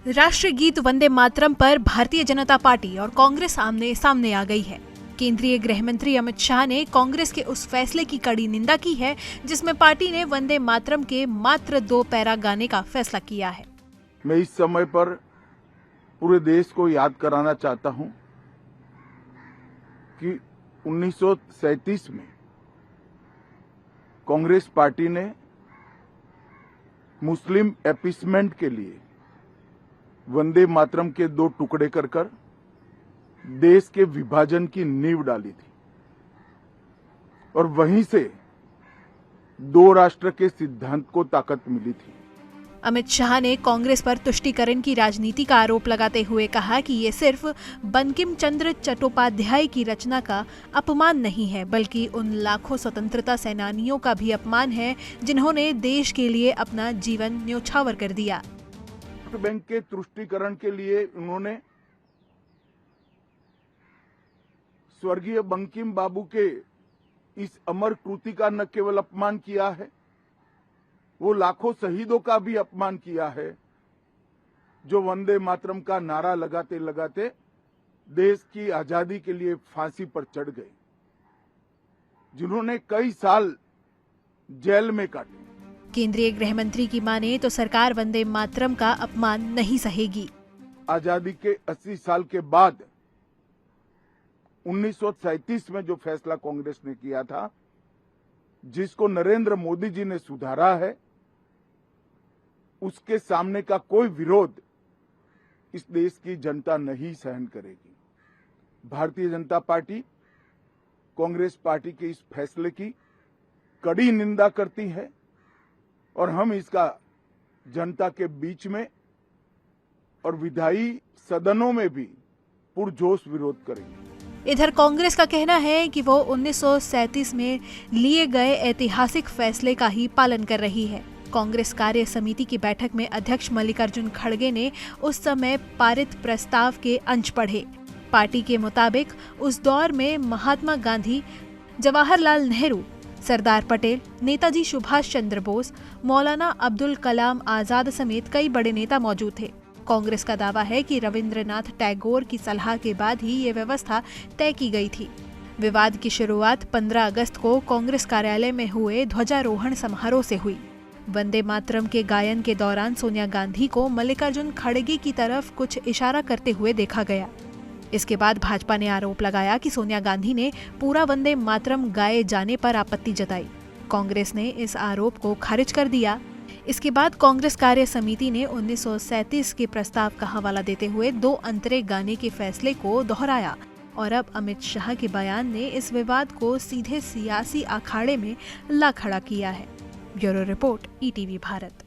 राष्ट्रीय गीत वंदे मातरम पर भारतीय जनता पार्टी और कांग्रेस आमने सामने आ गई है। केंद्रीय गृह मंत्री अमित शाह ने कांग्रेस के उस फैसले की कड़ी निंदा की है जिसमें पार्टी ने वंदे मातरम के मात्र 2 पैरा गाने का फैसला किया है। मैं इस समय पर पूरे देश को याद कराना चाहता हूं कि 1937 में कांग्रेस पार्टी ने मुस्लिम अपीसमेंट के लिए वंदे मातरम के 2 टुकड़े कर देश के विभाजन की नींव डाली थी और वहीं से 2 राष्ट्र के सिद्धांत को ताकत मिली थी। अमित शाह ने कांग्रेस पर तुष्टीकरण की राजनीति का आरोप लगाते हुए कहा कि ये सिर्फ बंकिम चंद्र चट्टोपाध्याय की रचना का अपमान नहीं है, बल्कि उन लाखों स्वतंत्रता सेनानियों का भी अपमान है जिन्होंने देश के लिए अपना जीवन न्योछावर कर दिया। वोट बैंक के तुष्टीकरण के लिए उन्होंने स्वर्गीय बंकिम बाबू के इस अमर कृति का न केवल अपमान किया है, वो लाखों शहीदों का भी अपमान किया है जो वंदे मातरम का नारा लगाते लगाते देश की आजादी के लिए फांसी पर चढ़ गए, जिन्होंने कई साल जेल में काटे। केंद्रीय गृह मंत्री की माने तो सरकार वंदे मातरम का अपमान नहीं सहेगी। आजादी के 80 साल के बाद 1937 में जो फैसला कांग्रेस ने किया था, जिसको नरेंद्र मोदी जी ने सुधारा है, उसके सामने का कोई विरोध इस देश की जनता नहीं सहन करेगी। भारतीय जनता पार्टी कांग्रेस पार्टी के इस फैसले की कड़ी निंदा करती है और हम इसका जनता के बीच में और विधायी सदनों में भी पुरजोश विरोध करेंगे। इधर कांग्रेस का कहना है कि वो 1937 में लिए गए ऐतिहासिक फैसले का ही पालन कर रही है। कांग्रेस कार्य समिति की बैठक में अध्यक्ष मल्लिकार्जुन खड़गे ने उस समय पारित प्रस्ताव के अंश पढ़े। पार्टी के मुताबिक उस दौर में महात्मा गांधी, जवाहरलाल नेहरू, सरदार पटेल, नेताजी सुभाष चंद्र बोस, मौलाना अब्दुल कलाम आजाद समेत कई बड़े नेता मौजूद थे। कांग्रेस का दावा है कि रविंद्रनाथ टैगोर की सलाह के बाद ही ये व्यवस्था तय की गई थी। विवाद की शुरुआत 15 अगस्त को कांग्रेस कार्यालय में हुए ध्वजारोहण समारोह से हुई। वंदे मातरम के गायन के दौरान सोनिया गांधी को मल्लिकार्जुन खड़गे की तरफ कुछ इशारा करते हुए देखा गया। इसके बाद भाजपा ने आरोप लगाया कि सोनिया गांधी ने पूरा वंदे मातरम गाए जाने पर आपत्ति जताई। कांग्रेस ने इस आरोप को खारिज कर दिया। इसके बाद कांग्रेस कार्य समिति ने 1937 के प्रस्ताव का हवाला देते हुए 2 अंतरे गाने के फैसले को दोहराया और अब अमित शाह के बयान ने इस विवाद को सीधे सियासी अखाड़े में ला खड़ा किया है। Bureau report, ETV Bharat.